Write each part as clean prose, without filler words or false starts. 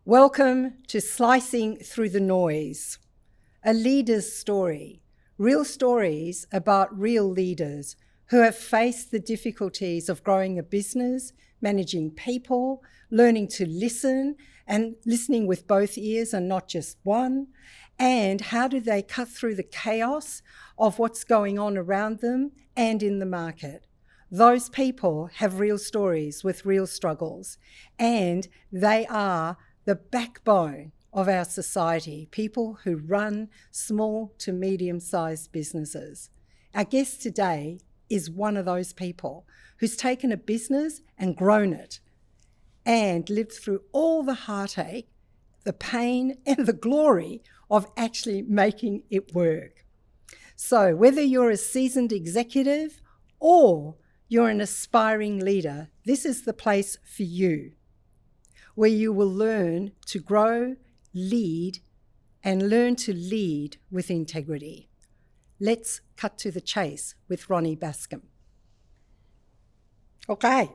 Welcome to Slicing Through the Noise, a leader's story, real stories about real leaders who have faced the difficulties of growing a business, managing people, learning to listen and listening with both ears and not just one, and how do they cut through the chaos of what's going on around them and in the market. Those people have real stories with real struggles, and they are the backbone of our society, people who run small to medium-sized businesses. Our guest today is one of those people who's taken a business and grown it and lived through all the heartache, the pain, and the glory of actually making it work. So whether you're a seasoned executive or you're an aspiring leader, this is the place for you, where you will learn to grow, lead, and learn to lead with integrity. Let's cut to the chase with Ronnie Baskind. Okay,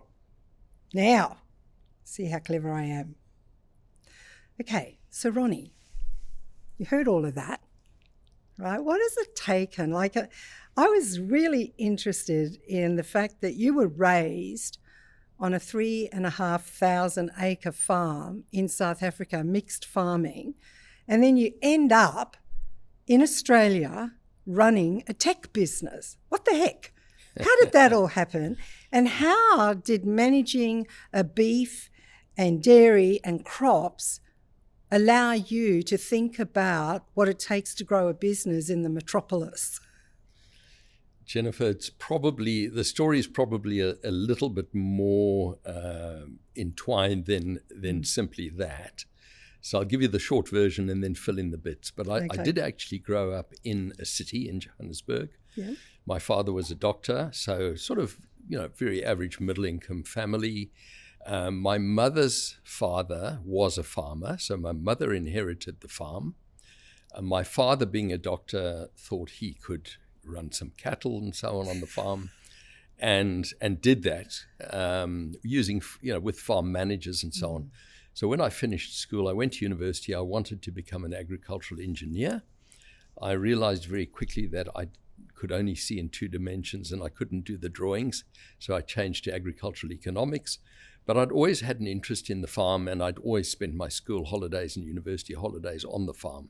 now, see how clever I am. Okay, so Ronnie, you heard all of that, right? What has it taken? I was really interested in the fact that you were raised on a 3,500 acre farm in South Africa, mixed farming, and then you end up in Australia running a tech business. What the heck? How did that all happen? And how did managing a beef and dairy and crops allow you to think about what it takes to grow a business in the metropolis? Jennifer, the story is probably a little bit more entwined than simply that. So I'll give you the short version and then fill in the bits. But I did actually grow up in a city in Johannesburg. Yeah. My father was a doctor, so sort of, very average middle income family. My mother's father was a farmer, so my mother inherited the farm. My father, being a doctor, thought he could run some cattle and so on the farm, and did that using, with farm managers and so on. So when I finished school, I went to university. I wanted to become an agricultural engineer. I realized very quickly that I could only see in two dimensions and I couldn't do the drawings. So I changed to agricultural economics. But I'd always had an interest in the farm, and I'd always spent my school holidays and university holidays on the farm,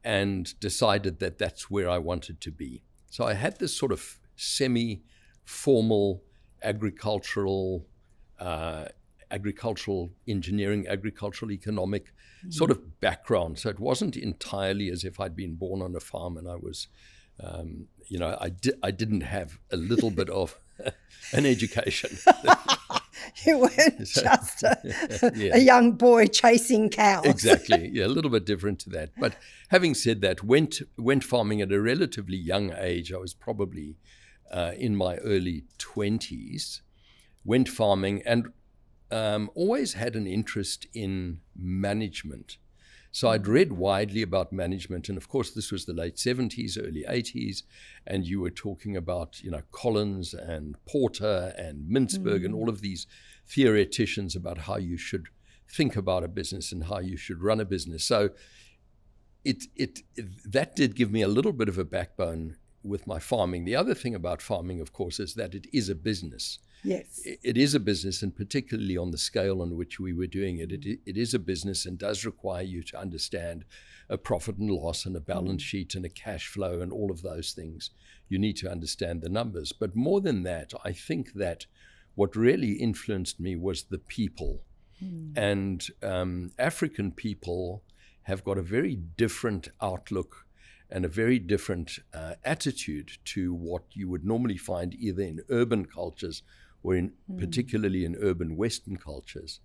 and decided that that's where I wanted to be. So I had this sort of semi-formal agricultural engineering, agricultural economic sort of background. So it wasn't entirely as if I'd been born on a farm and I was, I didn't have a little bit of an education. You weren't just a young boy chasing cows. Exactly. Yeah, a little bit different to that. But having said that, went farming at a relatively young age. I was probably in my early 20s. Went farming and always had an interest in management. So I'd read widely about management, and of course this was the late 70s, early 80s, and you were talking about, Collins and Porter and Mintzberg and all of these theoreticians about how you should think about a business and how you should run a business. So that did give me a little bit of a backbone with my farming. The other thing about farming, of course, is that it is a business. Yes. It is a business, and particularly on the scale on which we were doing it, it is a business and does require you to understand a profit and loss and a balance sheet and a cash flow and all of those things. You need to understand the numbers. But more than that, I think that what really influenced me was the people. And African people have got a very different outlook and a very different attitude to what you would normally find either in urban cultures or particularly in urban Western cultures.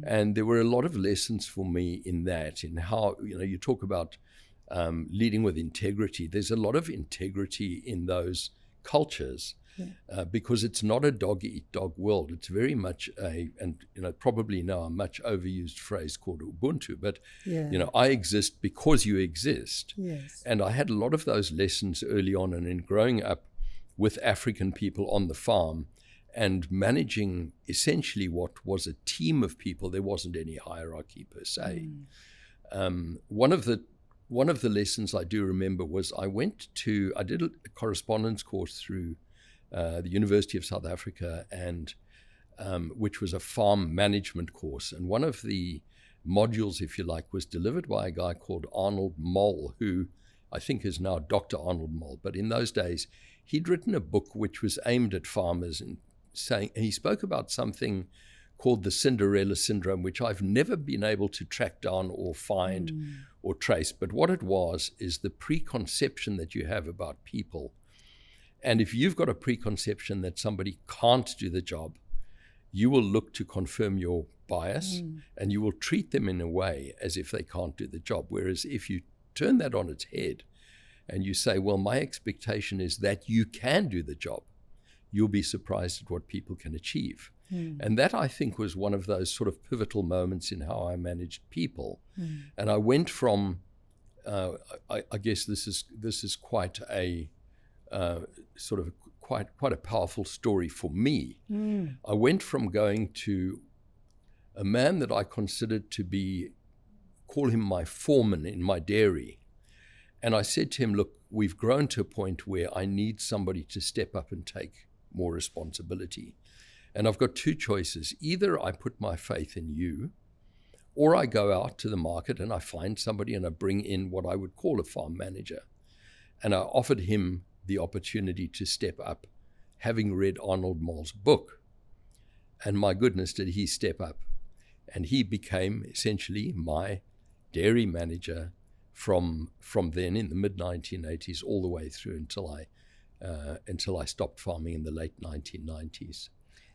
And there were a lot of lessons for me in that, in how, you talk about leading with integrity. There's a lot of integrity in those cultures because it's not a dog-eat-dog world. It's very much probably now a much overused phrase called Ubuntu, but, I exist because you exist. Yes. And I had a lot of those lessons early on, and in growing up with African people on the farm, and managing essentially what was a team of people. There wasn't any hierarchy per se. One of the lessons I do remember was I did a correspondence course through the University of South Africa, and which was a farm management course. And one of the modules, if you like, was delivered by a guy called Arnold Moll, who I think is now Dr. Arnold Moll. But in those days, he'd written a book which was aimed at farmers, and he spoke about something called the Cinderella syndrome, which I've never been able to track down or find or trace. But what it was is the preconception that you have about people. And if you've got a preconception that somebody can't do the job, you will look to confirm your bias, and you will treat them in a way as if they can't do the job. Whereas if you turn that on its head and you say, well, my expectation is that you can do the job, you'll be surprised at what people can achieve. And that, I think, was one of those sort of pivotal moments in how I managed people. And I went from, I guess this is quite a sort of quite a powerful story for me. I went from going to a man that I considered to be, call him my foreman in my dairy. And I said to him, look, we've grown to a point where I need somebody to step up and take more responsibility. And I've got two choices. Either I put my faith in you, or I go out to the market and I find somebody and I bring in what I would call a farm manager. And I offered him the opportunity to step up, having read Arnold Moll's book. And my goodness, did he step up. And he became essentially my dairy manager from then in the mid-1980s all the way through until I stopped farming in the late 1990s.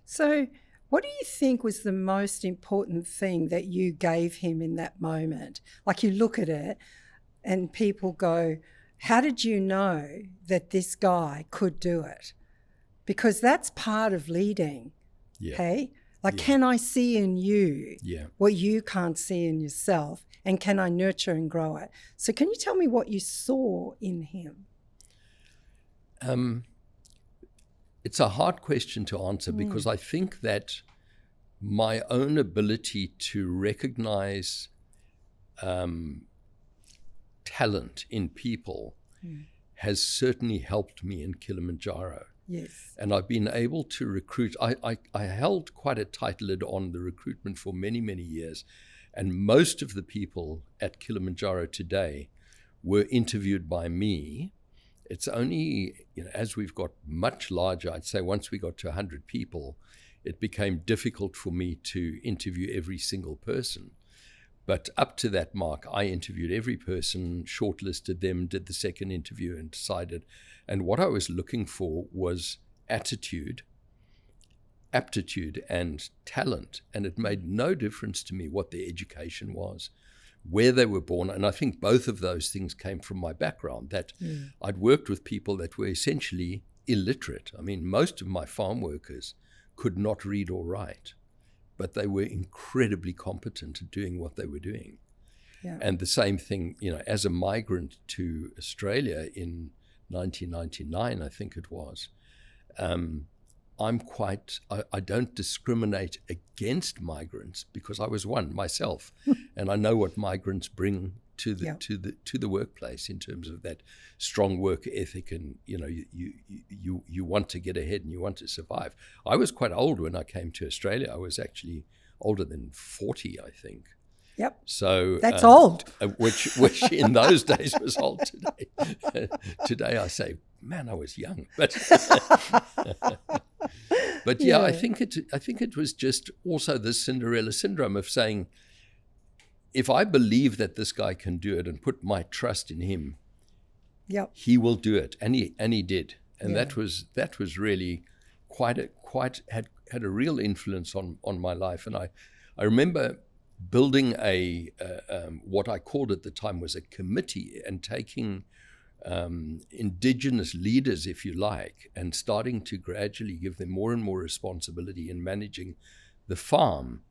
So what do you think was the most important thing that you gave him in that moment? Like, you look at it and people go, how did you know that this guy could do it? Because that's part of leading, hey? Like, can I see in you what you can't see in yourself, and can I nurture and grow it? So can you tell me what you saw in him? It's a hard question to answer because I think that my own ability to recognize talent in people has certainly helped me in Kilimanjaro. Yes. And I've been able to recruit. I held quite a tight lid on the recruitment for many, many years. And most of the people at Kilimanjaro today were interviewed by me. It's only, as we've got much larger, I'd say once we got to 100 people, it became difficult for me to interview every single person. But up to that mark, I interviewed every person, shortlisted them, did the second interview and decided. And what I was looking for was attitude, aptitude, and talent. And it made no difference to me what their education was, where they were born. And I think both of those things came from my background, that I'd worked with people that were essentially illiterate. I mean, most of my farm workers could not read or write, but they were incredibly competent at doing what they were doing. Yeah. And the same thing, as a migrant to Australia in 1999, I think it was, I don't discriminate against migrants because I was one myself, and I know what migrants bring to the workplace in terms of that strong work ethic, and you want to get ahead and you want to survive. I was quite old when I came to Australia. I was actually older than 40, I think. Yep. So that's old. Which in those days was old. Today I say, man, I was young. But I think it was just also this Cinderella syndrome of saying, if I believe that this guy can do it and put my trust in him, he will do it, and he did, and that was really had a real influence on my life. And I remember building what I called at the time was a committee, and taking indigenous leaders, if you like, and starting to gradually give them more and more responsibility in managing the farm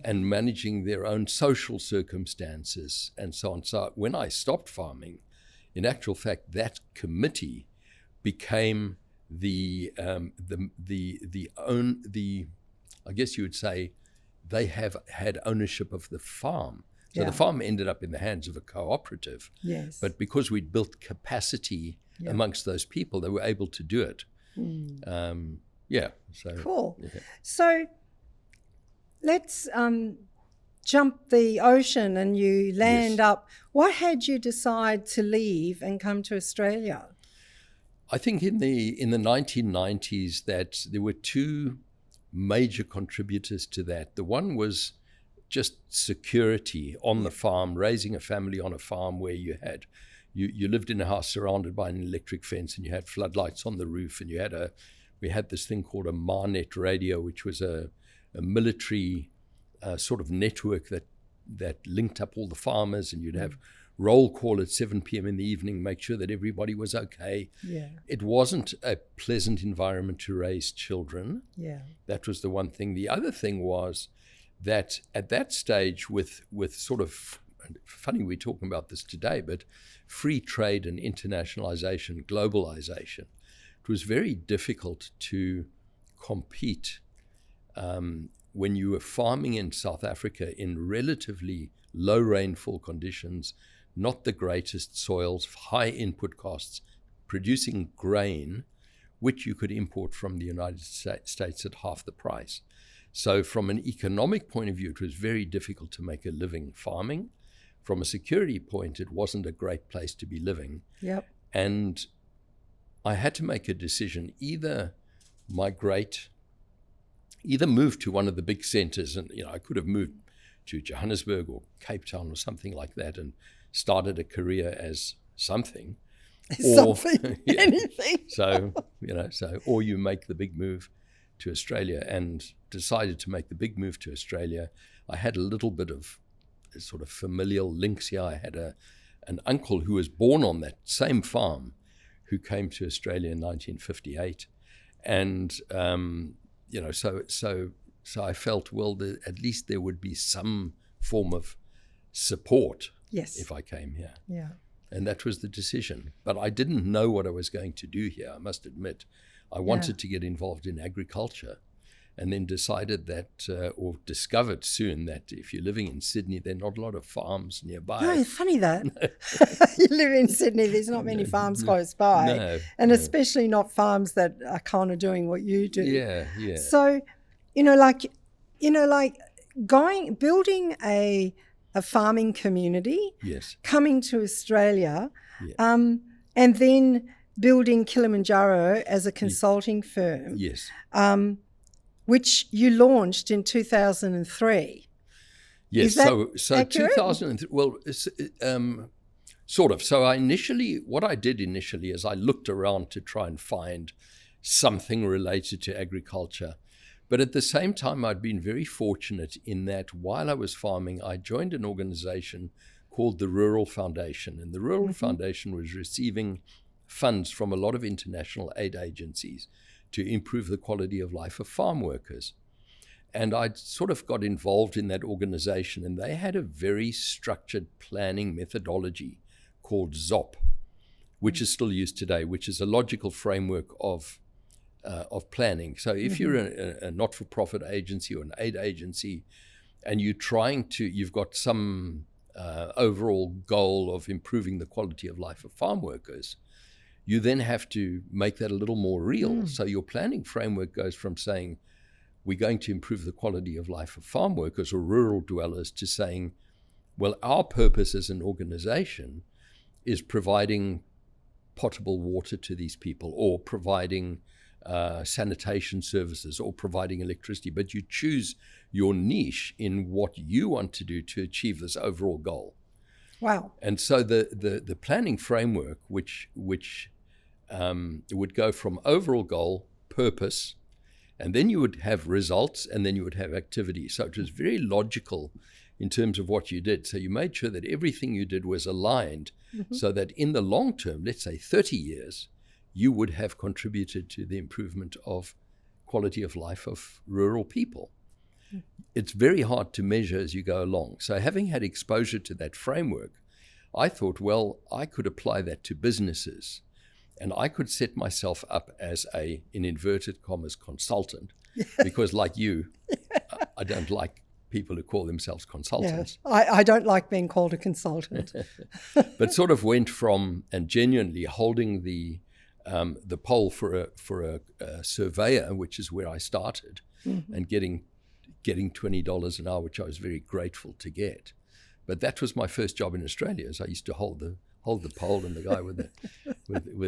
and managing their own social circumstances and so on. So when I stopped farming, in actual fact, that committee became I guess you would say, they have had ownership of the farm. So Yeah. the farm ended up in the hands of a cooperative. Yes. But because we'd built capacity amongst those people, they were able to do it. So cool. Yeah. So let's jump the ocean and you land up. What had you decide to leave and come to Australia? I think in the 1990s that there were two major contributors to that. The one was just security on the farm, raising a family on a farm where you lived in a house surrounded by an electric fence, and you had floodlights on the roof, and we had this thing called a Marnet radio, which was a military sort of network that linked up all the farmers, and you'd have roll call at 7 p.m. in the evening, make sure that everybody was okay. Yeah. It wasn't a pleasant environment to raise children. Yeah. That was the one thing. The other thing was that at that stage with sort of, funny we're talking about this today, but free trade and internationalization, globalization, it was very difficult to compete when you were farming in South Africa in relatively low rainfall conditions, not the greatest soils, high input costs, producing grain, which you could import from the United States at half the price. So from an economic point of view, it was very difficult to make a living farming. From a security point, it wasn't a great place to be living. Yep. And I had to make a decision, either move to one of the big centers, and I could have moved to Johannesburg or Cape Town or something like that and started a career as something. Anything. Or you make the big move to Australia, and decided to make the big move to Australia. I had a little bit of sort of familial links here. I had an uncle who was born on that same farm who came to Australia in 1958. And, so I felt, well, at least there would be some form of support if I came here. Yeah. And that was the decision. But I didn't know what I was going to do here, I must admit. I wanted to get involved in agriculture, and then decided that, or discovered soon, that if you're living in Sydney, there are not a lot of farms nearby. No, it's funny that. You live in Sydney, there's not many farms close by. Especially not farms that are kind of doing what you do. Yeah. So, building a farming community, coming to Australia, and then building Kilimanjaro as a consulting firm, which you launched in 2003. Yes, Is that so accurate? 2003. Well, sort of. So what I did initially is I looked around to try and find something related to agriculture. But at the same time, I'd been very fortunate in that while I was farming, I joined an organization called the Rural Foundation. And the Rural Foundation was receiving funds from a lot of international aid agencies to improve the quality of life of farm workers. And I sort of got involved in that organization, and they had a very structured planning methodology called ZOP, which is still used today, which is a logical framework of planning. So if you're a not-for-profit agency or an aid agency, and you've got some overall goal of improving the quality of life of farm workers, you then have to make that a little more real. So your planning framework goes from saying, we're going to improve the quality of life of farm workers or rural dwellers, to saying, well, our purpose as an organization is providing potable water to these people, or providing sanitation services, or providing electricity. But you choose your niche in what you want to do to achieve this overall goal. Wow. And so the planning framework, which would go from overall goal, purpose, and then you would have results, and then you would have activity. So it was very logical in terms of what you did. So you made sure that everything you did was aligned, so that in the long term, let's say 30 years, you would have contributed to the improvement of quality of life of rural people. It's very hard to measure as you go along. So having had exposure to that framework, I thought, well, I could apply that to businesses. And I could set myself up as a, in inverted commas, consultant, because like you, I don't like people who call themselves consultants. I don't like being called a consultant. But sort of went from, and genuinely holding the pole for a surveyor, which is where I started, and getting $20 an hour, which I was very grateful to get. But that was my first job in Australia. So I used to hold the pole, and the guy with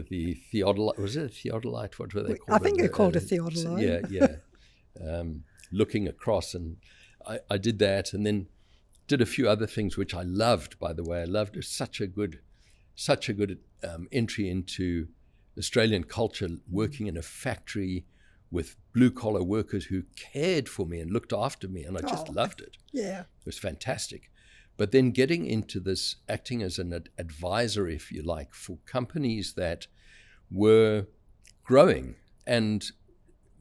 the theodolite, was it a theodolite? What were they called? I think they're called a theodolite. Yeah. Looking across, and I did that, and then did a few other things which I loved. By the way, I loved it. Such a good entry into Australian culture, working in a factory with blue-collar workers who cared for me and looked after me, and I just loved it. Yeah. It was fantastic. But then getting into this, acting as an advisor, if you like, for companies that were growing and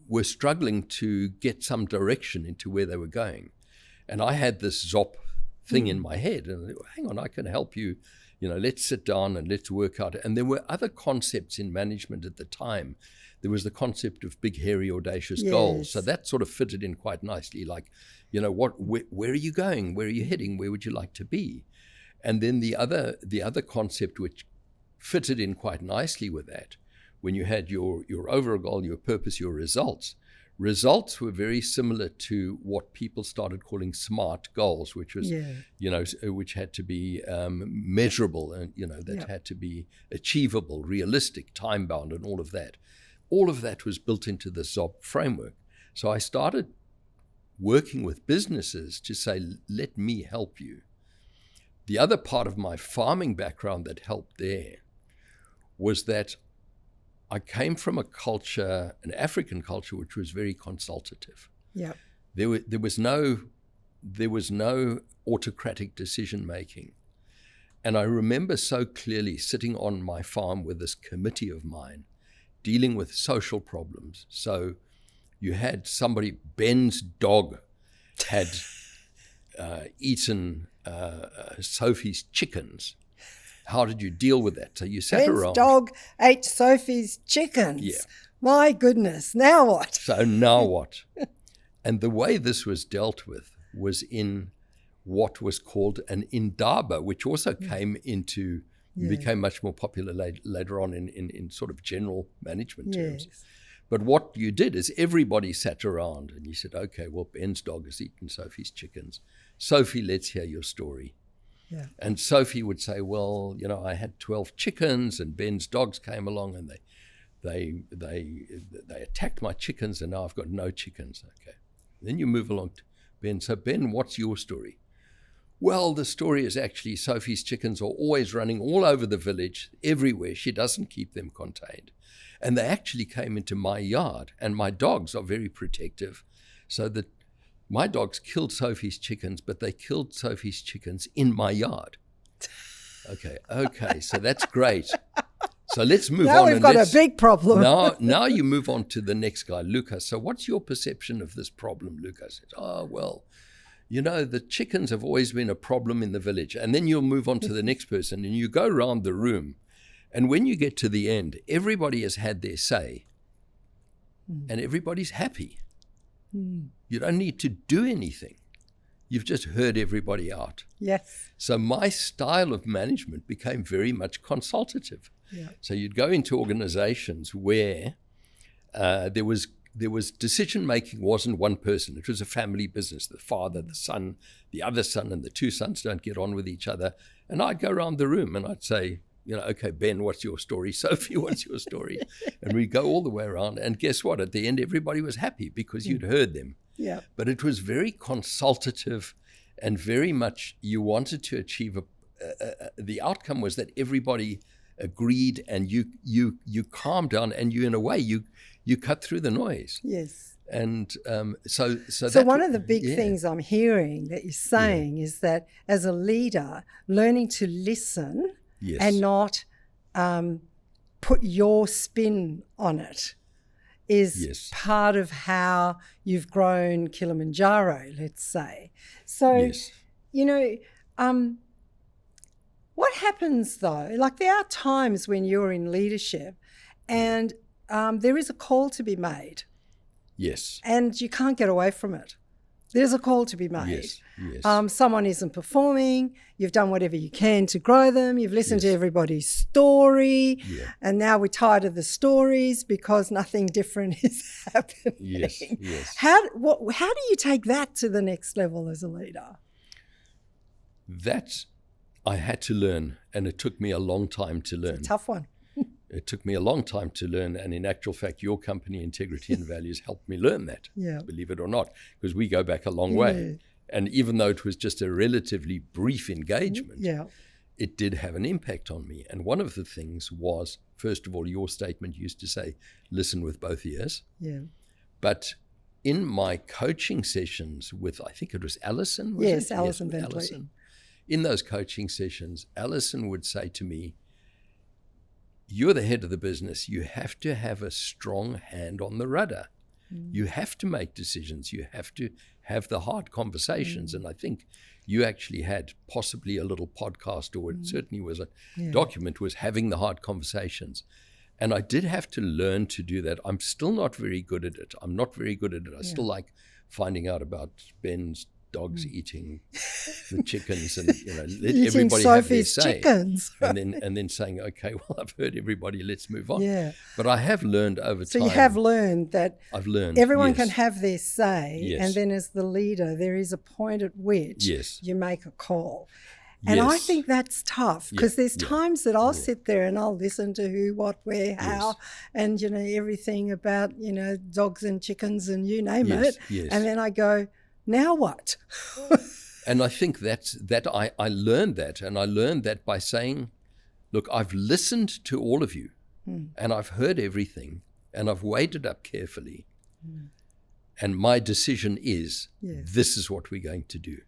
were struggling to get some direction into where they were going. And I had this ZOP thing in my head, and hang on, I can help you. Let's sit down and let's work out. And there were other concepts in management at the time. There was the concept of big, hairy, audacious goals. So that sort of fitted in quite nicely. Like, where are you going? Where are you heading? Where would you like to be? And then the other concept which fitted in quite nicely with that, when you had your overall goal, your purpose, your results. Results were very similar to what people started calling SMART goals, which was, which had to be measurable and, had to be achievable, realistic, time-bound, and all of that. All of that was built into the ZOP framework. So I started working with businesses to say, let me help you. The other part of my farming background that helped there was that I came from a culture, an African culture, which was very consultative. Yeah. There was no autocratic decision making. And I remember so clearly sitting on my farm with this committee of mine, dealing with social problems. So you had somebody, Ben's dog had eaten Sophie's chickens. How did you deal with that? So you sat around. Ben's dog ate Sophie's chickens. Yeah. My goodness. Now what? So now what? And the way this was dealt with was in what was called an indaba, which also came into, became much more popular later on in sort of general management terms. Yes. But what you did is everybody sat around and you said, okay, well, Ben's dog has eaten Sophie's chickens. Sophie, let's hear your story. Yeah. And Sophie would say, well, I had 12 chickens and Ben's dogs came along and they attacked my chickens and now I've got no chickens. Okay. Then you move along to Ben. So Ben, what's your story? Well, the story is actually Sophie's chickens are always running all over the village, everywhere. She doesn't keep them contained. And they actually came into my yard, and my dogs are very protective. So that my dogs killed Sophie's chickens, but they killed Sophie's chickens in my yard. Okay, so that's great. So let's move on. Now we've got a big problem. Now you move on to the next guy, Lucas. So what's your perception of this problem, Lucas? Oh, well, the chickens have always been a problem in the village. And then you'll move on to the next person and you go around the room. And when you get to the end, everybody has had their say and everybody's happy. You don't need to do anything. You've just heard everybody out. Yes. So my style of management became very much consultative. Yeah. So you'd go into organizations where there was decision making wasn't one person. It was a family business. The father, the son, the other son, and the two sons don't get on with each other. And I'd go around the room and I'd say, okay, Ben, what's your story? Sophie, what's your story? And we'd go all the way around. And guess what? At the end, everybody was happy because you'd heard them. Yeah. But it was very consultative and very much you wanted to achieve the outcome was that everybody agreed and you calmed down and you, in a way, you cut through the noise. Yes. And so one of the big things I'm hearing that you're saying is that as a leader, learning to listen and not put your spin on it is part of how you've grown Kilimanjaro, let's say. So, what happens though? Like there are times when you're in leadership And there is a call to be made. Yes. And you can't get away from it. There's a call to be made. Yes. Someone isn't performing. You've done whatever you can to grow them. You've listened to everybody's story. Yeah. And now we're tired of the stories because nothing different is happening. Yes. How do you take that to the next level as a leader? That I had to learn, and it took me a long time to learn. It's a tough one. It took me a long time to learn, and in actual fact, your company, Integrity and Values, helped me learn that, believe it or not, because we go back a long way. And even though it was just a relatively brief engagement, it did have an impact on me. And one of the things was, first of all, your statement used to say, listen with both ears. Yeah. But in my coaching sessions with, I think it was Alison, Alison Bentley. In those coaching sessions, Alison would say to me, you're the head of the business. You have to have a strong hand on the rudder. You have to make decisions. You have to have the hard conversations. And I think you actually had possibly a little podcast, or it certainly was a document, was having the hard conversations. And I did have to learn to do that. I'm still not very good at it. I still like finding out about Ben's dogs eating the chickens, and let everybody have their say. Chickens. and then saying, okay, well, I've heard everybody, let's move on. Yeah. But I have learned over time. So you have learned that I've learned everyone can have their say, Yes. and then as the leader, there is a point at which Yes. you make a call. And I think that's tough, because there's times that I'll sit there and I'll listen to who, what, where, how, and everything about dogs and chickens and you name it. Yes. And then I go, now what? And I think I learned that, and I learned that by saying, look, I've listened to all of you, and I've heard everything, and I've weighed it up carefully, and my decision is, this is what we're going to do.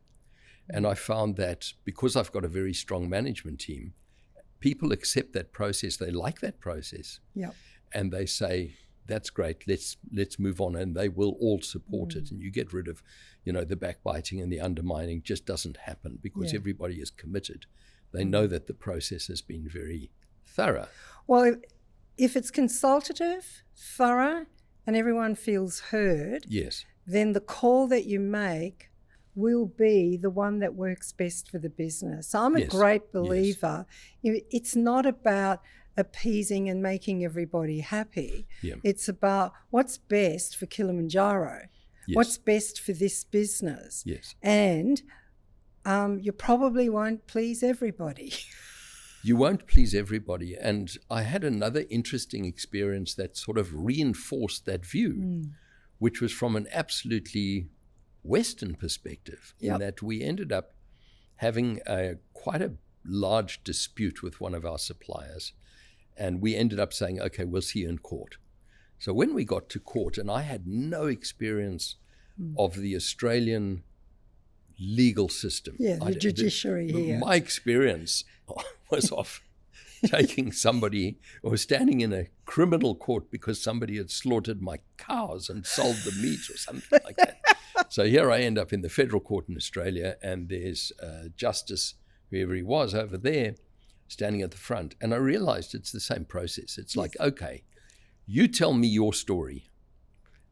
And I found that because I've got a very strong management team, people accept that process. They like that process. Yep. And they say, that's great, let's move on, and they will all support it. And you get rid of, the backbiting and the undermining just doesn't happen, because everybody is committed. They know that the process has been very thorough. Well, if it's consultative, thorough, and everyone feels heard, then the call that you make will be the one that works best for the business. I'm a great believer. It's not about appeasing and making everybody happy. It's about what's best for Kilimanjaro, what's best for this business. And you probably won't please everybody. You won't please everybody. And I had another interesting experience that sort of reinforced that view, which was from an absolutely Western perspective, in that we ended up having quite a large dispute with one of our suppliers. And we ended up saying, okay, we'll see you in court. So when we got to court, and I had no experience of the Australian legal system. The judiciary here. My experience was of taking somebody, or standing in a criminal court because somebody had slaughtered my cows and sold the meat or something like that. So here I end up in the federal court in Australia, and there's Justice, whoever he was over there, standing at the front. And I realized it's the same process. It's like, okay, you tell me your story,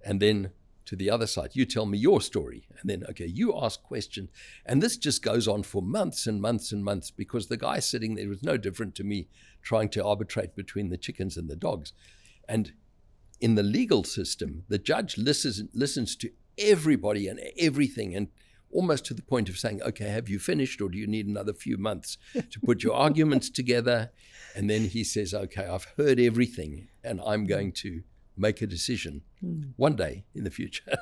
and then to the other side, you tell me your story, and then, okay, you ask questions. And this just goes on for months and months and months, because the guy sitting there was no different to me trying to arbitrate between the chickens and the dogs. And in the legal system, the judge listens to everybody and everything, and almost to the point of saying, okay, have you finished, or do you need another few months to put your arguments together? And then he says, okay, I've heard everything, and I'm going to make a decision one day in the future.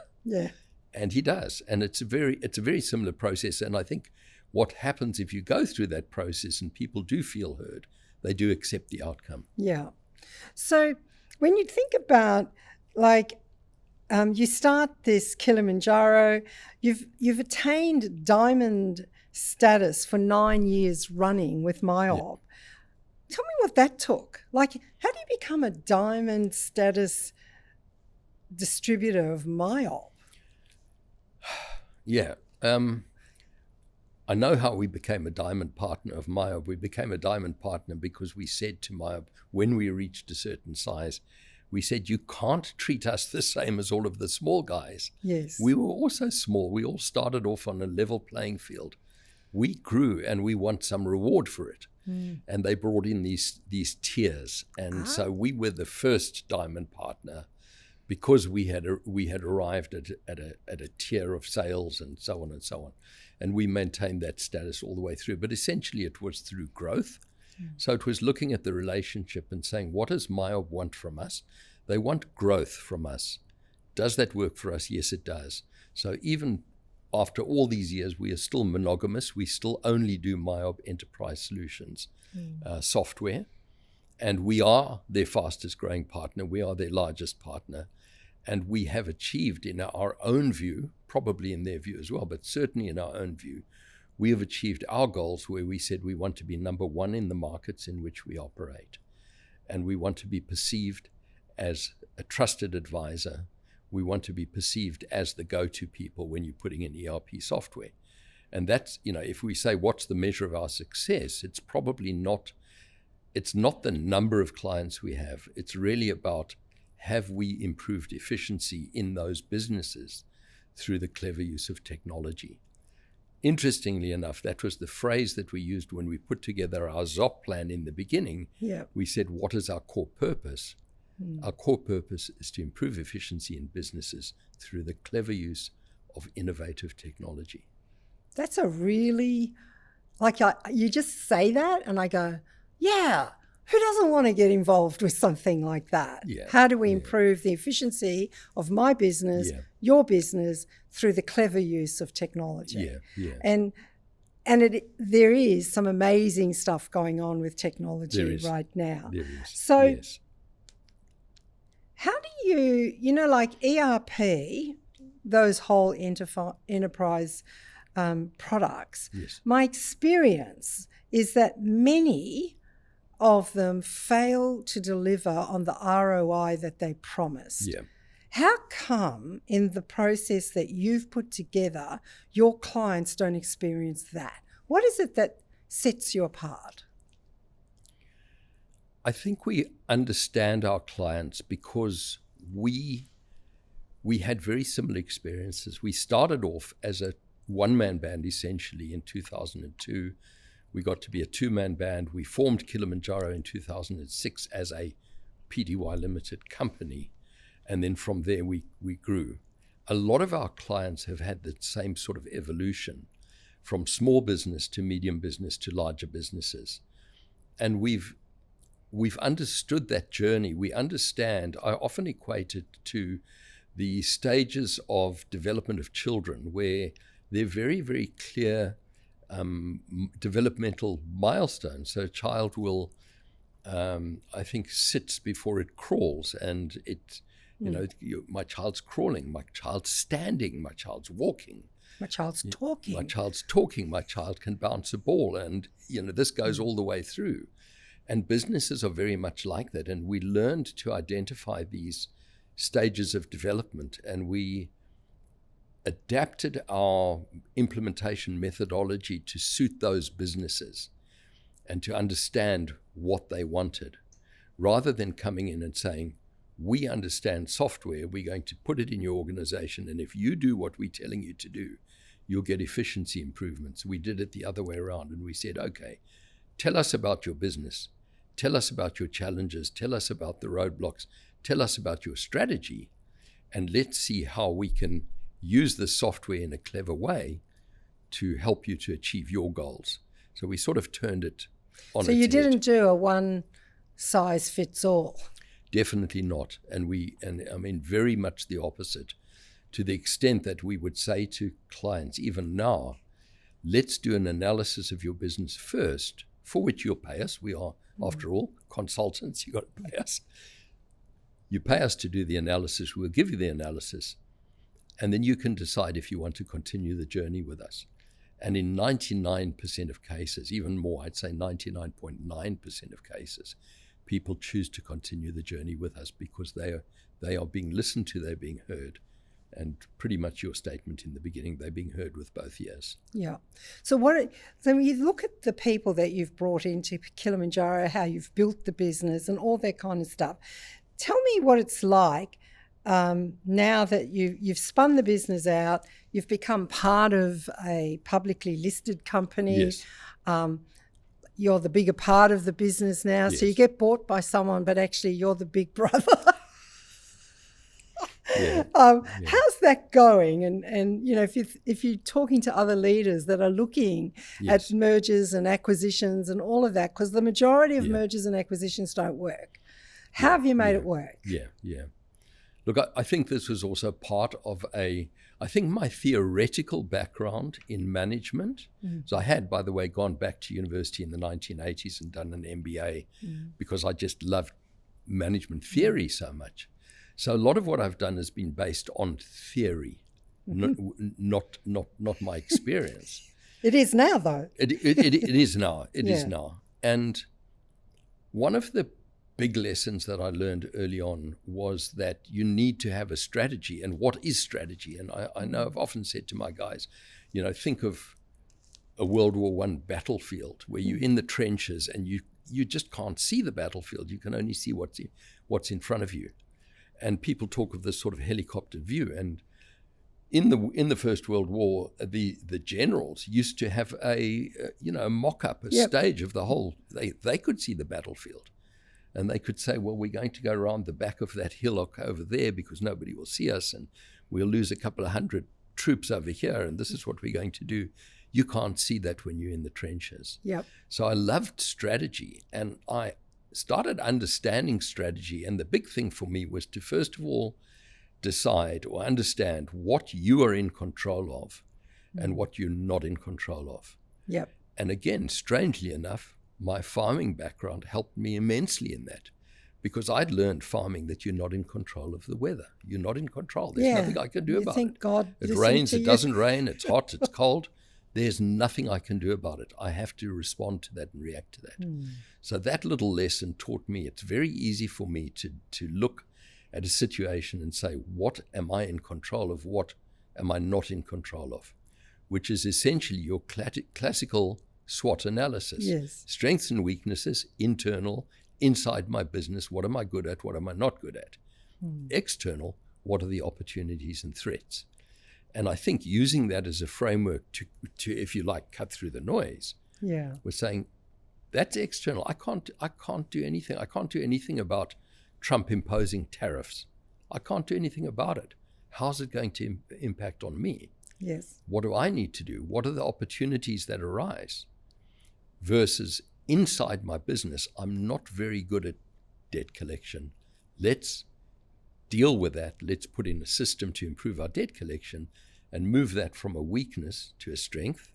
And he does. And it's a very similar process. And I think what happens if you go through that process and people do feel heard, they do accept the outcome. So when you think about, you start this Kilimanjaro, you've attained diamond status for 9 years running with MyOp. Tell me what that took. How do you become a diamond status distributor of MyOp? I know how we became a diamond partner of MYOB. We became a diamond partner because we said to MYOB, when we reached a certain size, we said, you can't treat us the same as all of the small guys. Yes. We were also small. We all started off on a level playing field. We grew and we want some reward for it. And they brought in these tiers. And so we were the first diamond partner because we had arrived at a tier of sales and so on and so on. And we maintained that status all the way through. But essentially it was through growth. So it was looking at the relationship and saying, what does MYOB want from us? They want growth from us. Does that work for us? Yes, it does. So even after all these years, we are still monogamous. We still only do MYOB Enterprise Solutions software. And we are their fastest growing partner. We are their largest partner. And we have achieved in our own view, probably in their view as well, but certainly in our own view, we have achieved our goals where we said we want to be number one in the markets in which we operate. And we want to be perceived as a trusted advisor. We want to be perceived as the go-to people when you're putting in ERP software. And that's, if we say what's the measure of our success, it's probably not, it's not the number of clients we have. It's really about, have we improved efficiency in those businesses through the clever use of technology? Interestingly enough, that was the phrase that we used when we put together our ZOP plan in the beginning. Yeah. We said, what is our core purpose? Our core purpose is to improve efficiency in businesses through the clever use of innovative technology. That's a really, you just say that and I go, yeah, who doesn't want to get involved with something like that? Yeah. How do we improve the efficiency of my business, your business, through the clever use of technology? Yeah. And there is some amazing stuff going on with technology right now. There is. So yes. How do you, like ERP, those whole enterprise products, my experience is that many of them fail to deliver on the ROI that they promised. Yeah. How come in the process that you've put together, your clients don't experience that? What is it that sets you apart? I think we understand our clients because we had very similar experiences. We started off as a one-man band essentially in 2002. We got to be a two-man band. We formed Kilimanjaro in 2006 as a Pty Limited company. And then from there we grew. A lot of our clients have had the same sort of evolution from small business to medium business to larger businesses. And we've understood that journey. We understand, I often equate it to the stages of development of children where they're very, very clear developmental milestones. So a child will, I think, sits before it crawls, and it, my child's crawling, my child's standing, my child's walking. My child's talking. My child's talking. My child can bounce a ball, and this goes all the way through. And businesses are very much like that. And we learned to identify these stages of development, and we adapted our implementation methodology to suit those businesses and to understand what they wanted, rather than coming in and saying, we understand software, we're going to put it in your organization, and if you do what we're telling you to do, you'll get efficiency improvements. We did it the other way around, and we said, okay, tell us about your business. Tell us about your challenges. Tell us about the roadblocks. Tell us about your strategy, and let's see how we can use the software in a clever way to help you to achieve your goals. So we sort of turned it on its head. So you didn't do a one-size-fits-all? Definitely not. And I mean, very much the opposite, to the extent that we would say to clients, even now, let's do an analysis of your business first, for which you'll pay us. We are, after all, consultants. You've got to pay us. You pay us to do the analysis. We'll give you the analysis. And then you can decide if you want to continue the journey with us. And in 99% of cases, even more, I'd say 99.9% of cases, people choose to continue the journey with us because they are being listened to, they're being heard. And pretty much your statement in the beginning, they're being heard with both ears. Yeah. So you look at the people that you've brought into Kilimanjaro, how you've built the business and all that kind of stuff. Tell me what it's like now that you've spun the business out, you've become part of a publicly listed company. Yes. You're the bigger part of the business now. Yes. So you get bought by someone, but actually you're the big brother. Yeah. How's that going? And you know, if you're talking to other leaders that are looking Yes. at mergers and acquisitions and all of that, because the majority of mergers and acquisitions don't work. How have you made it work? Yeah. Look, I think this was also part of I think my theoretical background in management. So I had, by the way, gone back to university in the 1980s and done an MBA because I just loved management theory so much. So a lot of what I've done has been based on theory, not my experience. It is now, though. It is now. It is Yeah. now. And one of the big lessons that I learned early on was that you need to have a strategy. And what is strategy? And I know I've often said to my guys, you know, think of a World War I battlefield where you're in the trenches and you just can't see the battlefield. You can only see what's in front of you. And people talk of this sort of helicopter view. And in the First World War, the generals used to have a mock-up, a stage of the whole. They could see the battlefield, and they could say, well, we're going to go around the back of that hillock over there because nobody will see us, and we'll lose a couple of hundred troops over here, and this is what we're going to do. You can't see that when you're in the trenches. Yep. So I loved strategy, and I started understanding strategy. And the big thing for me was to, first of all, decide or understand what you are in control of and what you're not in control of. Yep. And again, strangely enough, my farming background helped me immensely in that, because I'd learned farming that you're not in control of the weather. You're not in control. There's nothing I can do about it. God It rains, it doesn't rain, it's hot, it's cold. There's nothing I can do about it. I have to respond to that and react to that. So that little lesson taught me it's very easy for me to look at a situation and say, what am I in control of? What am I not in control of? Which is essentially your classical SWOT analysis. Yes. Strengths and weaknesses, internal, inside my business, what am I good at? What am I not good at? External, what are the opportunities and threats? And I think using that as a framework to, if you like, cut through the noise, we're saying that's external. I can't do anything. I can't do anything about Trump imposing tariffs. I can't do anything about it. How's it going to impact on me? Yes. What do I need to do? What are the opportunities that arise? Versus inside my business, I'm not very good at debt collection. Let's deal with that. Let's put in a system to improve our debt collection and move that from a weakness to a strength.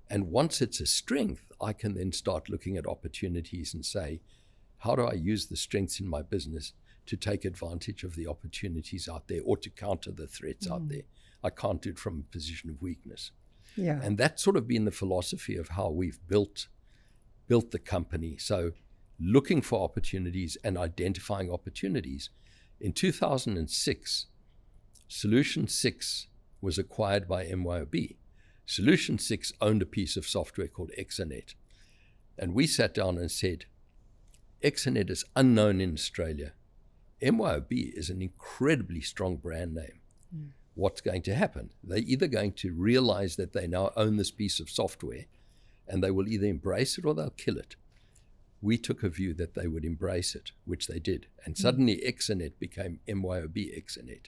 And once it's a strength, I can then start looking at opportunities and say, how do I use the strengths in my business to take advantage of the opportunities out there or to counter the threats out there? I can't do it from a position of weakness. Yeah. And that's sort of been the philosophy of how we've built the company. So looking for opportunities and identifying opportunities. In 2006, Solution 6 was acquired by MYOB. Solution 6 owned a piece of software called Exanet. And we sat down and said, Exanet is unknown in Australia. MYOB is an incredibly strong brand name. What's going to happen? They're either going to realize that they now own this piece of software and they will either embrace it or they'll kill it. We took a view that they would embrace it, which they did. And suddenly Exanet became MYOB Exanet,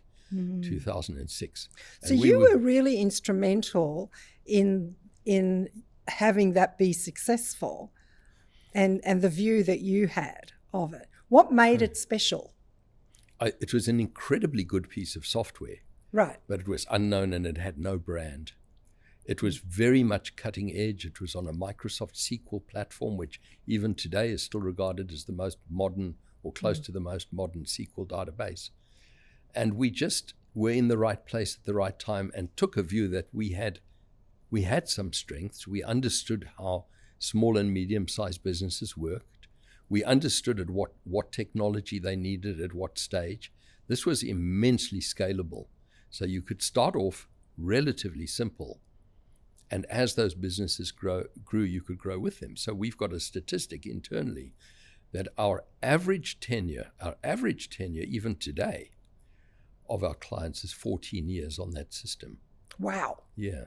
2006. So you were really instrumental in having that be successful and the view that you had of it. What made it special? It was an incredibly good piece of software. Right. But it was unknown and it had no brand. It was very much cutting edge. It was on a Microsoft SQL platform, which even today is still regarded as the most modern or close to the most modern SQL database. And we just were in the right place at the right time and took a view that we had some strengths. We understood how small and medium-sized businesses worked. We understood at what technology they needed at what stage. This was immensely scalable. So you could start off relatively simple, and as those businesses grew, you could grow with them. So we've got a statistic internally that our average tenure even today of our clients is 14 years on that system. Wow. Yeah.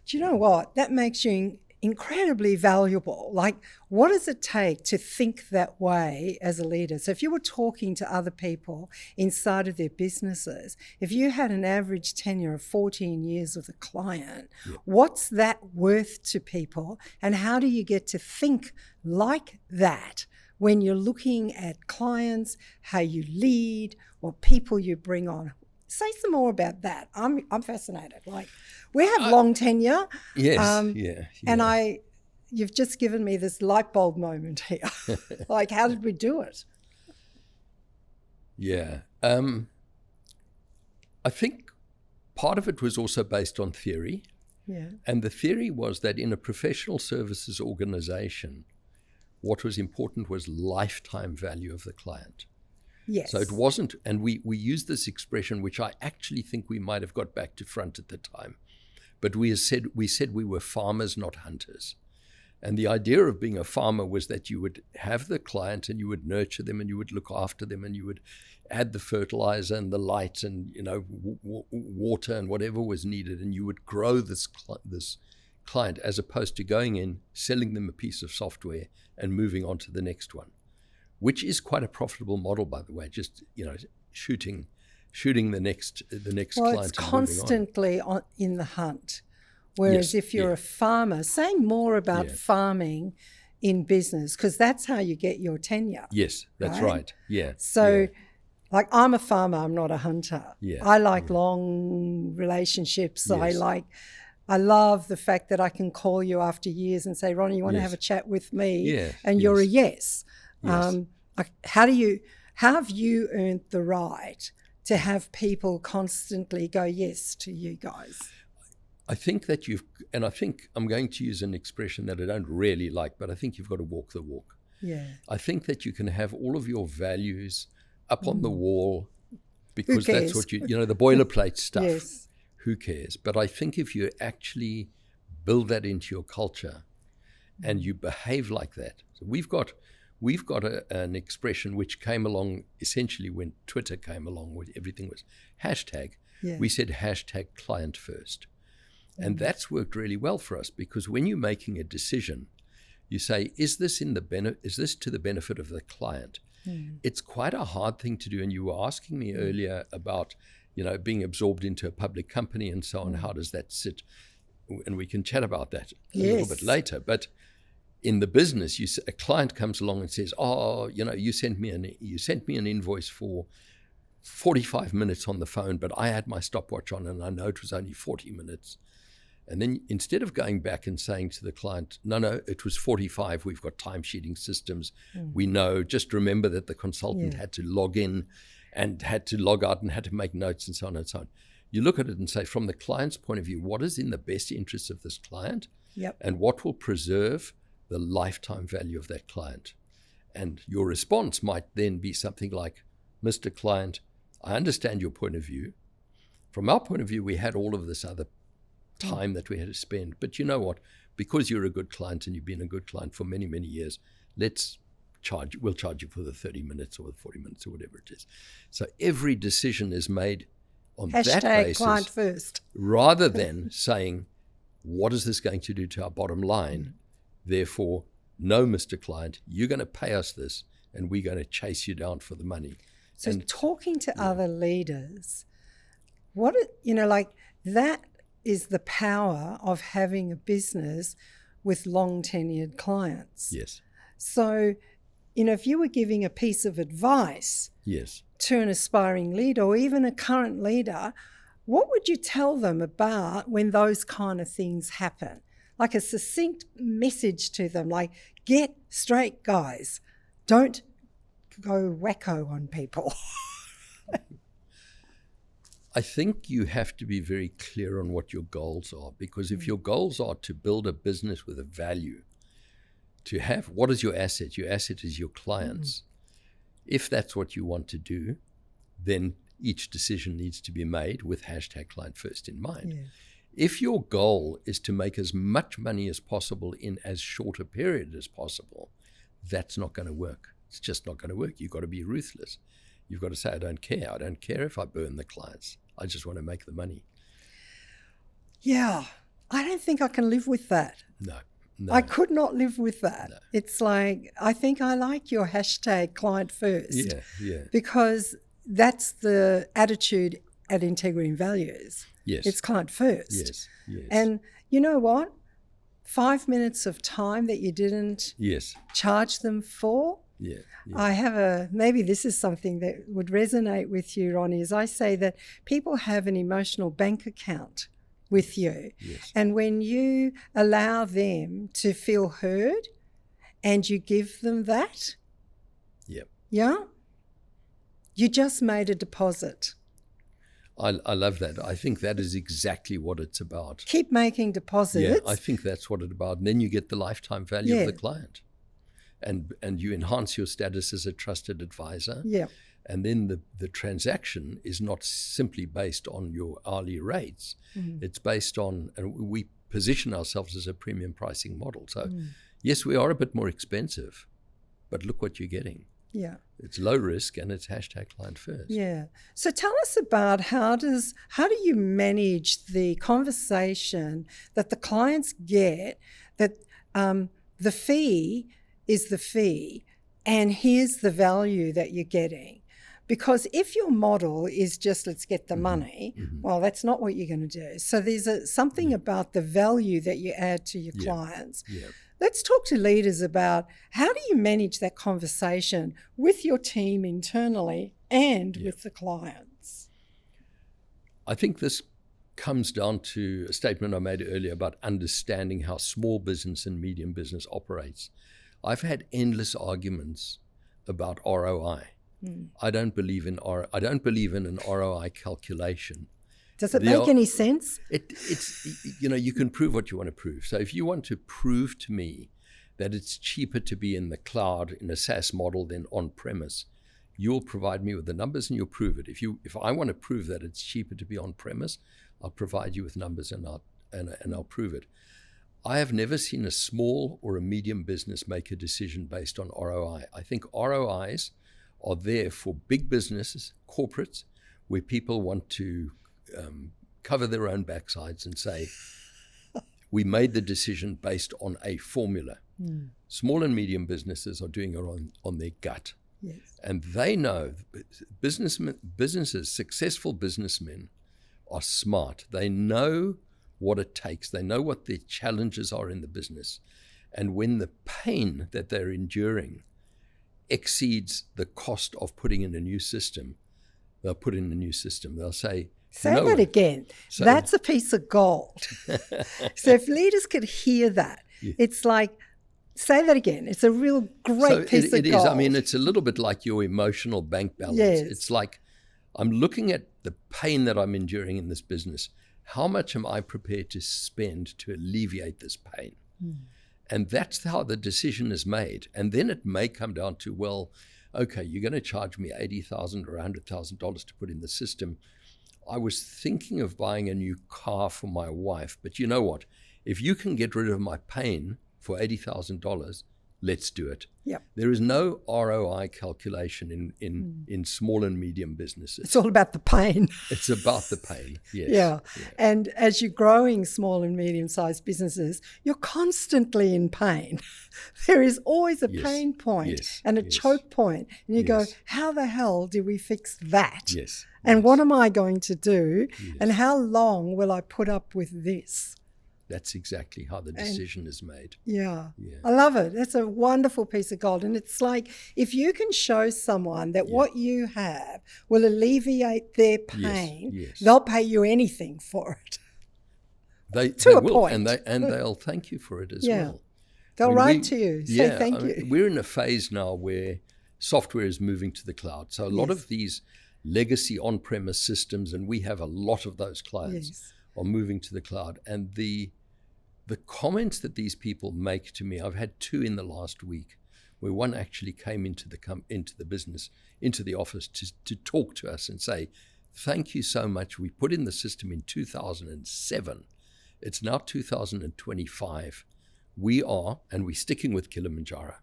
Do you know what? That makes you incredibly valuable. Like, what does it take to think that way as a leader? So if you were talking to other people inside of their businesses, if you had an average tenure of 14 years with a client, what's that worth to people? And how do you get to think like that when you're looking at clients, how you lead, what people you bring on? Say some more about that. I'm fascinated. Like, we have long tenure. Yes, And you've just given me this light bulb moment here. Like, how did we do it? Yeah. I think part of it was also based on theory. Yeah. And the theory was that in a professional services organization, what was important was lifetime value of the client. Yes. So it wasn't, and we used this expression, which I actually think we might have got back to front at the time, but we said we were farmers, not hunters. And the idea of being a farmer was that you would have the client and you would nurture them and you would look after them and you would add the fertilizer and the light and water and whatever was needed, and you would grow this client, as opposed to going in, selling them a piece of software and moving on to the next one. Which is quite a profitable model, by the way. Just shooting the next client. Well, it's constantly in the hunt. Whereas if you're a farmer, saying more about farming in business, because that's how you get your tenure. Yes, that's right. Yeah. So, like, I'm a farmer. I'm not a hunter. Yeah. I like long relationships. Yes. I love the fact that I can call you after years and say, Ronnie, you want to have a chat with me? Yeah. And you're a yes. Yes. How have you earned the right to have people constantly go yes to you guys? I think that and I think I'm going to use an expression that I don't really like, but I think you've got to walk the walk. Yeah. I think that you can have all of your values up on the wall because that's what the boilerplate stuff. Yes. Who cares? But I think if you actually build that into your culture and you behave like that. So we've got an expression which came along essentially when Twitter came along, where everything was hashtag. Yeah. We said hashtag client first. And that's worked really well for us, because when you're making a decision, you say, is this to the benefit of the client? It's quite a hard thing to do. And you were asking me earlier about, being absorbed into a public company and so on. How does that sit? And we can chat about that a little bit later. But in the business, a client comes along and says, you sent me an invoice for 45 minutes on the phone, but I had my stopwatch on and I know it was only 40 minutes. And then instead of going back and saying to the client, no, it was 45, we've got timesheeting systems. We know, just remember that the consultant had to log in and had to log out and had to make notes and so on and so on. You look at it and say, from the client's point of view, what is in the best interest of this client? Yep. And what will preserve the lifetime value of that client? And your response might then be something like, Mr. Client, I understand your point of view. From our point of view, we had all of this other time that we had to spend. But you know what? Because you're a good client and you've been a good client for many, many years, we'll charge you for the 30 minutes or the 40 minutes or whatever it is. So every decision is made on that basis, client first, rather than saying, what is this going to do to our bottom line? Therefore, no, Mr. Client, you're going to pay us this and we're going to chase you down for the money. So talking to other leaders, that is the power of having a business with long tenured clients. Yes. So, if you were giving a piece of advice to an aspiring leader or even a current leader, what would you tell them about when those kind of things happen? Like a succinct message to them, like, get straight, guys. Don't go wacko on people. I think you have to be very clear on what your goals are, because if your goals are to build a business with a value, to have, what is your asset? Your asset is your clients. If that's what you want to do, then each decision needs to be made with hashtag client first in mind. Yeah. If your goal is to make as much money as possible in as short a period as possible, that's not going to work. It's just not going to work. You've got to be ruthless. You've got to say, I don't care. I don't care if I burn the clients. I just want to make the money. Yeah. I don't think I can live with that. No. I could not live with that. No. It's like, I think I like your hashtag client first. Yeah. Because that's the attitude at Integrity and Values. Yes. It's client first. Yes. And you know what? 5 minutes of time that you didn't charge them for. Yeah. I have maybe this is something that would resonate with you, Ronnie, is I say that people have an emotional bank account with you. Yes. And when you allow them to feel heard and you give them that, you just made a deposit. I love that. I think that is exactly what it's about. Keep making deposits. Yeah, I think that's what it's about. And then you get the lifetime value of the client. And you enhance your status as a trusted advisor. Yeah. And then the transaction is not simply based on your hourly rates. It's based on, and we position ourselves as a premium pricing model. So yes, we are a bit more expensive, but look what you're getting. Yeah. It's low risk and it's hashtag client first. Yeah. So tell us about how do you manage the conversation that the clients get that the fee is the fee and here's the value that you're getting. Because if your model is just let's get the money, well, that's not what you're going to do. So there's something about the value that you add to your clients. Yeah. Let's talk to leaders about how do you manage that conversation with your team internally and with the clients? I think this comes down to a statement I made earlier about understanding how small business and medium business operates. I've had endless arguments about ROI. I don't believe in an ROI calculation. Does it make any sense? It's you can prove what you want to prove. So if you want to prove to me that it's cheaper to be in the cloud in a SaaS model than on premise, you'll provide me with the numbers and you'll prove it. If I want to prove that it's cheaper to be on premise, I'll provide you with numbers and I'll prove it. I have never seen a small or a medium business make a decision based on ROI. I think ROIs are there for big businesses, corporates, where people want to cover their own backsides and say, we made the decision based on a formula. Small and medium businesses are doing it on their gut. Yes. And they know businesses, successful businessmen are smart. They know what it takes. They know what their challenges are in the business. And when the pain that they're enduring exceeds the cost of putting in a new system, they'll put in a new system. They'll say that again. So, that's a piece of gold. So if leaders could hear that, it's like, say that again. It's a real great piece of gold. It is. I mean, it's a little bit like your emotional bank balance. Yes. It's like I'm looking at the pain that I'm enduring in this business. How much am I prepared to spend to alleviate this pain? And that's how the decision is made. And then it may come down to, well, okay, you're going to charge me $80,000 or $100,000 to put in the system. I was thinking of buying a new car for my wife, but you know what? If you can get rid of my pain for $80,000, let's do it. Yep. There is no ROI calculation in small and medium businesses. It's all about the pain. It's about the pain, yes. Yeah. And as you're growing small and medium-sized businesses, you're constantly in pain. There is always a pain point and a choke point. And you go, how the hell do we fix that? Yes. And what am I going to do? And how long will I put up with this? That's exactly how the decision is made. Yeah. I love it. That's a wonderful piece of gold. And it's like, if you can show someone that what you have will alleviate their pain, they'll pay you anything for it. They will, point. And they'll thank you for it as well. They'll write to you, say thank you. We're in a phase now where software is moving to the cloud. So a lot of these legacy on-premise systems, and we have a lot of those clients, are moving to the cloud. And the comments that these people make to me, I've had two in the last week. where one actually came into the business, into the office to talk to us and say, thank you so much. We put in the system in 2007. It's now 2025. We're sticking with Kilimanjaro.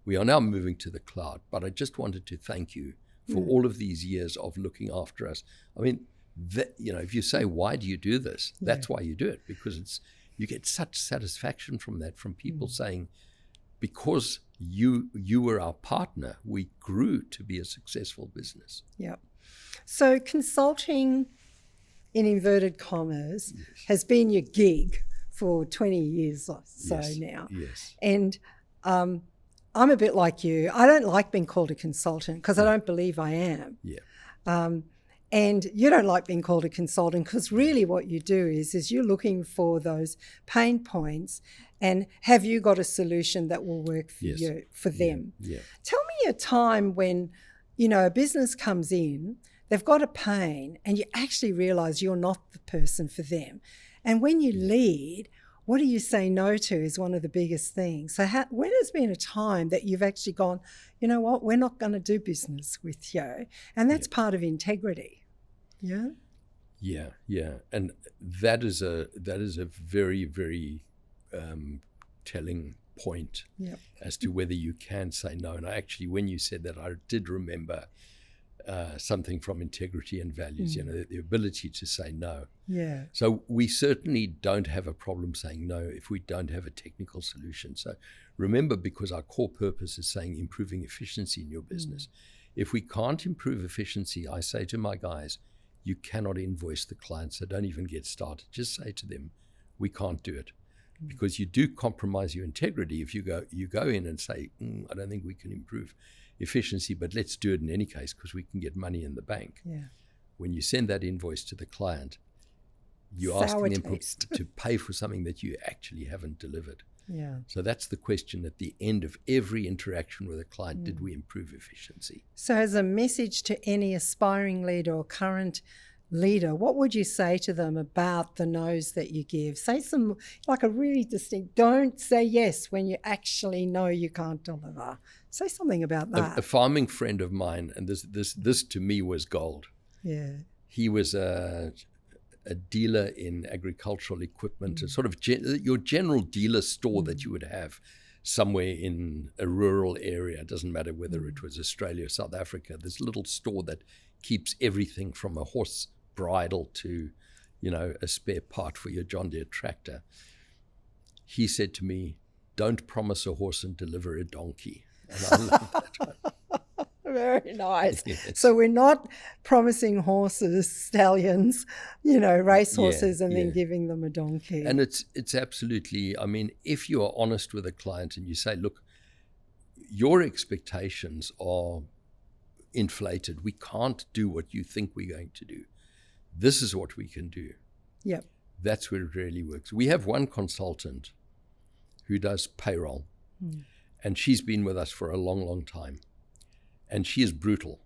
We are now moving to the cloud, but I just wanted to thank you for all of these years of looking after us. I mean, if you say, why do you do this? That's why you do it, because you get such satisfaction from that, from people saying, because you were our partner, we grew to be a successful business. Yeah. So consulting, in inverted commas, has been your gig for 20 years or so now. Yes. And I'm a bit like you. I don't like being called a consultant because I don't believe I am. Yeah. And you don't like being called a consultant because really what you do is you're looking for those pain points and have you got a solution that will work for you, for them. Yeah. Tell me a time when, a business comes in, they've got a pain and you actually realise you're not the person for them. And when you lead, what do you say no to is one of the biggest things. So when has been a time that you've actually gone, you know what, we're not going to do business with you? And that's part of integrity. Yeah. Yeah, yeah, and that is a very, very telling point as to whether you can say no. And when you said that, I did remember something from integrity and values. The ability to say no. Yeah. So we certainly don't have a problem saying no if we don't have a technical solution. So remember, because our core purpose is saying improving efficiency in your business. If we can't improve efficiency, I say to my guys, you cannot invoice the client, so don't even get started. Just say to them, we can't do it. Because you do compromise your integrity if you go in and say, I don't think we can improve efficiency, but let's do it in any case because we can get money in the bank. Yeah. When you send that invoice to the client, you're asking them to pay for something that you actually haven't delivered. Yeah. So that's the question at the end of every interaction with a client. Did we improve efficiency? So as a message to any aspiring leader or current leader, what would you say to them about the no's that you give? Say some, like a really distinct, don't say yes when you actually know you can't deliver. Say something about that. A farming friend of mine, and this to me was gold. Yeah. He was a dealer in agricultural equipment, a sort of your general dealer store that you would have somewhere in a rural area. It doesn't matter whether it was Australia or South Africa. This little store that keeps everything from a horse bridle to, a spare part for your John Deere tractor. He said to me, don't promise a horse and deliver a donkey. And I love that one. Very nice. Yes. So we're not promising horses, stallions, race horses and then giving them a donkey. And it's absolutely, if you are honest with a client and you say, look, your expectations are inflated. We can't do what you think we're going to do. This is what we can do. Yep. That's where it really works. We have one consultant who does payroll, and she's been with us for a long, long time. And she is brutal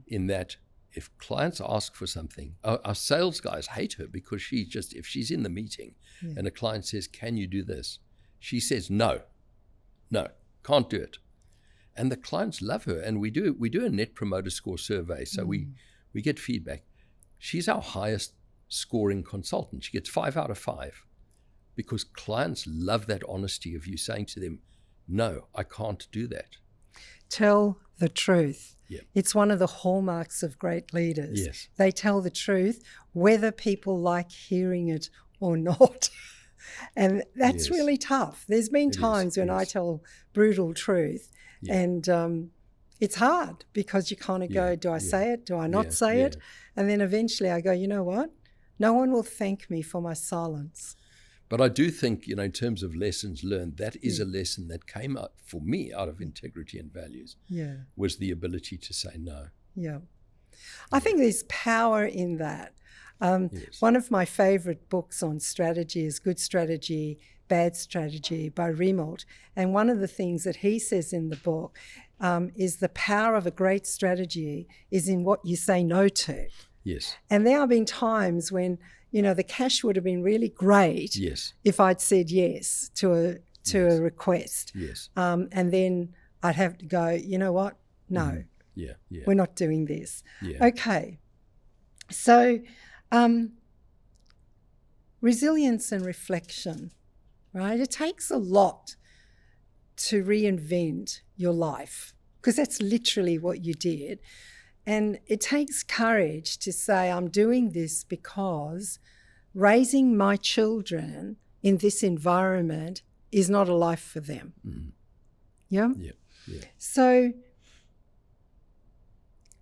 in that if clients ask for something, our sales guys hate her because if she's in the meeting and a client says, can you do this? She says, no, can't do it. And the clients love her. And we do a net promoter score survey. So we get feedback. She's our highest scoring consultant. She gets 5 out of 5 because clients love that honesty of you saying to them, no, I can't do that. Tell the truth. Yeah. It's one of the hallmarks of great leaders. Yes. They tell the truth, whether people like hearing it or not. And that's really tough. There's been times when I tell brutal truth and it's hard because you kind of go, do I say it? Do I not say it? And then eventually I go, you know what? No one will thank me for my silence. But I do think, in terms of lessons learned, that is a lesson that came out for me out of integrity and values, was the ability to say no. Yeah. I think there's power in that. One of my favorite books on strategy is Good Strategy, Bad Strategy by Riemelt. And one of the things that he says in the book is the power of a great strategy is in what you say no to. Yes. And there have been times when, the cash would have been really great if I'd said yes to a request. Yes. And then I'd have to go, you know what? No, Yeah, yeah, we're not doing this. yeah. Okay. So resilience and reflection, right? It takes a lot to reinvent your life, because that's literally what you did. And it takes courage to say, I'm doing this because raising my children in this environment is not a life for them. Yeah? Yeah, yeah. So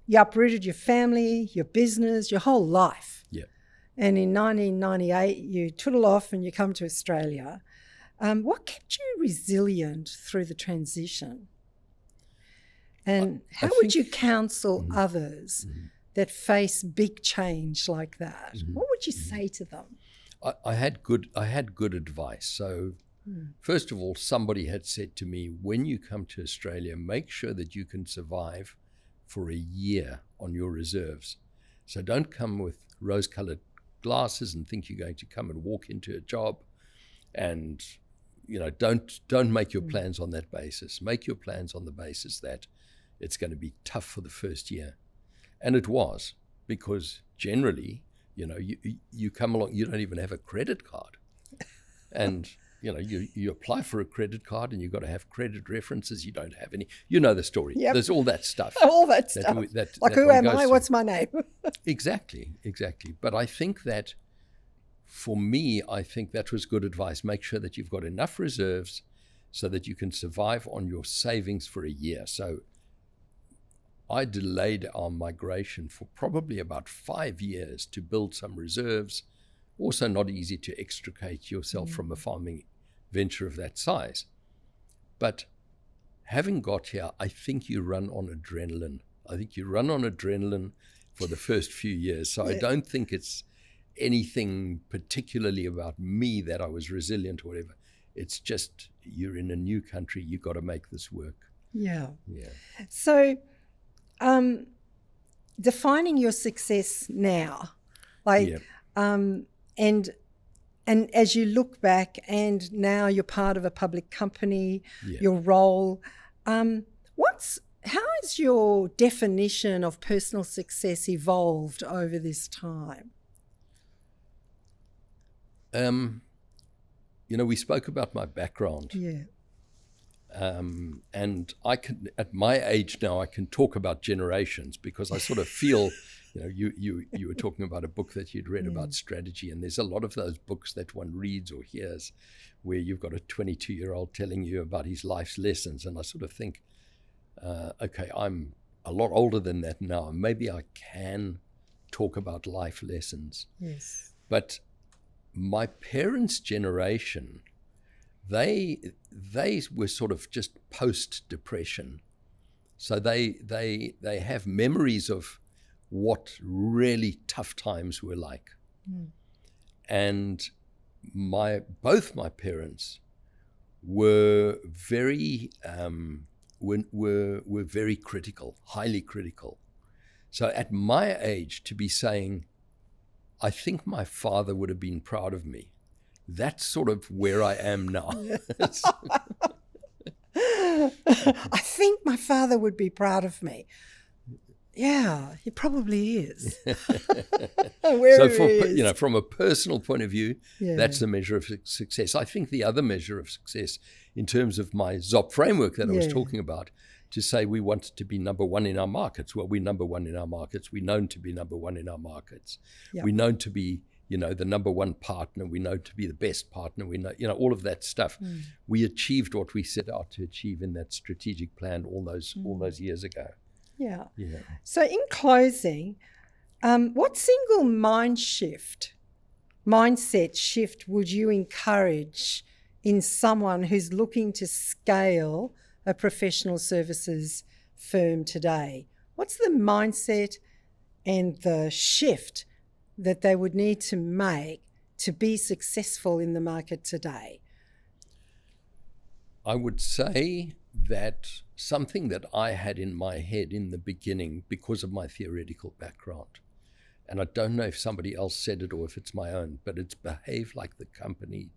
you uprooted your family, your business, your whole life. Yeah. And in 1998, you tootle off and you come to Australia. What kept you resilient through the transition? And how would you counsel others that face big change like that? What would you say to them? I had good advice. So first of all, somebody had said to me, when you come to Australia, make sure that you can survive for a year on your reserves. So don't come with rose-colored glasses and think you're going to come and walk into a job, and don't make your plans on that basis. Make your plans on the basis that it's going to be tough for the first year. And it was, because generally, you come along, you don't even have a credit card. And, you apply for a credit card and you've got to have credit references. You don't have any. You know the story. Yep. There's all that stuff. All that stuff. Like, who am I? What's my name? Exactly. But I think that for me, I think that was good advice. Make sure that you've got enough reserves so that you can survive on your savings for a year. So I delayed our migration for probably about 5 years to build some reserves. Also not easy to extricate yourself from a farming venture of that size. But having got here, I think you run on adrenaline. I think you run on adrenaline for the first few years. So I don't think it's anything particularly about me that I was resilient or whatever. It's just, you're in a new country, you've got to make this work. Yeah. Yeah. So defining your success now, and as you look back, and now you're part of a public company, your role, how has your definition of personal success evolved over this time? We spoke about my background. Yeah. And I can, at my age now, I can talk about generations, because I sort of feel, you were talking about a book that you'd read about strategy, and there's a lot of those books that one reads or hears where you've got a 22-year-old telling you about his life's lessons. And I sort of think, okay, I'm a lot older than that now, and maybe I can talk about life lessons. Yes. But my parents' generation, they were sort of just post-depression. So they have memories of what really tough times were like. And both my parents were very were very critical, highly critical. So at my age, to be saying, I think my father would have been proud of me, that's sort of where I am now. I think my father would be proud of me. Yeah, he probably is. From a personal point of view, that's the measure of success. I think the other measure of success, in terms of my ZOP framework that I was talking about, to say we want to be number one in our markets. Well, we're number one in our markets. We're known to be number one in our markets. Yep. We're known to be, the number one partner. We know to be the best partner. We know, all of that stuff. We achieved what we set out to achieve in that strategic plan all those years ago. Yeah. So in closing, what single mindset shift would you encourage in someone who's looking to scale a professional services firm today? What's the mindset and the shift that they would need to make to be successful in the market today? I would say that something that I had in my head in the beginning because of my theoretical background, and I don't know if somebody else said it or if it's my own, but it's behave like the company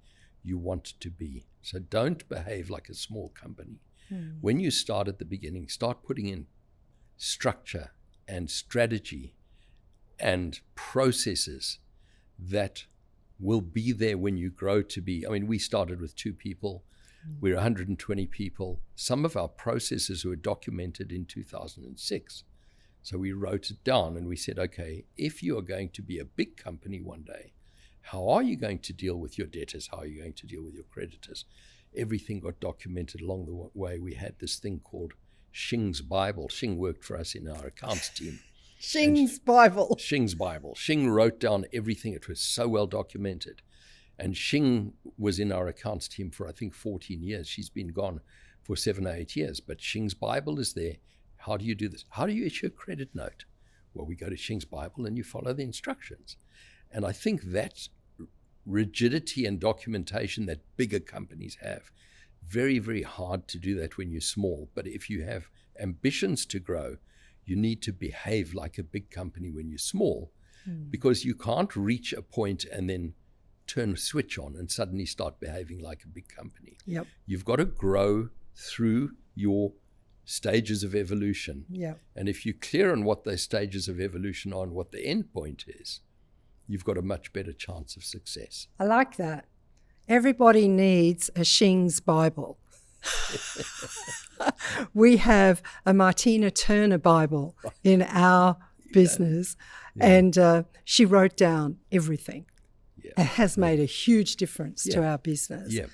you want to be. So don't behave like a small company. When you start at the beginning, start putting in structure and strategy and processes that will be there when you grow to be. I mean, we started with 2 people. We're 120 people. Some of our processes were documented in 2006. So we wrote it down and we said, okay, if you are going to be a big company one day, how are you going to deal with your debtors? How are you going to deal with your creditors? Everything got documented along the way. We had this thing called Shing's Bible. Shing worked for us in our accounts team. Shing's Bible. Shing's Bible. Shing wrote down everything. It was so well documented. And Shing was in our accounts team for, I think, 14 years. She's been gone for 7 or 8 years. But Shing's Bible is there. How do you do this? How do you issue a credit note? Well, we go to Shing's Bible and you follow the instructions. And I think that rigidity and documentation that bigger companies have, very, very hard to do that when you're small. But if you have ambitions to grow, you need to behave like a big company when you're small, because you can't reach a point and then turn a switch on and suddenly start behaving like a big company. Yep. You've got to grow through your stages of evolution. Yep. And if you're clear on what those stages of evolution are and what the end point is, you've got a much better chance of success. I like that. Everybody needs a Shing's Bible. We have a Martina Turner Bible in our business, and she wrote down everything. Yeah. It has made a huge difference to our business. Yeah.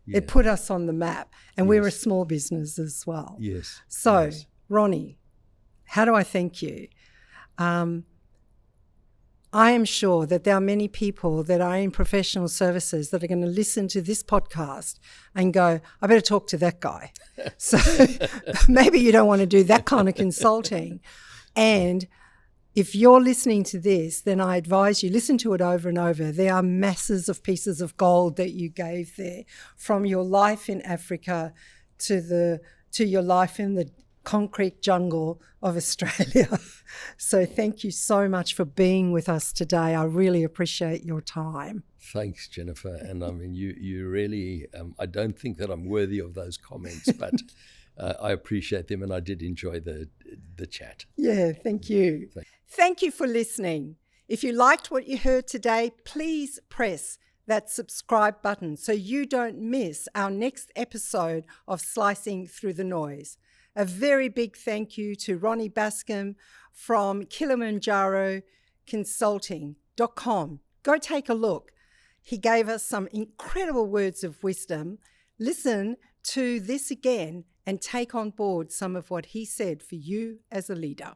It put us on the map, and we're a small business as well. Yes. So, yes. Ronnie, how do I thank you? I am sure that there are many people that are in professional services that are going to listen to this podcast and go, I better talk to that guy. So maybe you don't want to do that kind of consulting. And if you're listening to this, then I advise you, listen to it over and over. There are masses of pieces of gold that you gave there, from your life in Africa to your life in the concrete jungle of Australia. So thank you so much for being with us today. I really appreciate your time. Thanks, Jennifer. And I mean, you really, I don't think that I'm worthy of those comments, but I appreciate them, and I did enjoy the chat. Yeah, thank you. Thank you for listening. If you liked what you heard today, please press that subscribe button so you don't miss our next episode of Slicing Through the Noise. A very big thank you to Ronnie Baskind from Kilimanjaro Consulting.com. Go take a look. He gave us some incredible words of wisdom. Listen to this again and take on board some of what he said for you as a leader.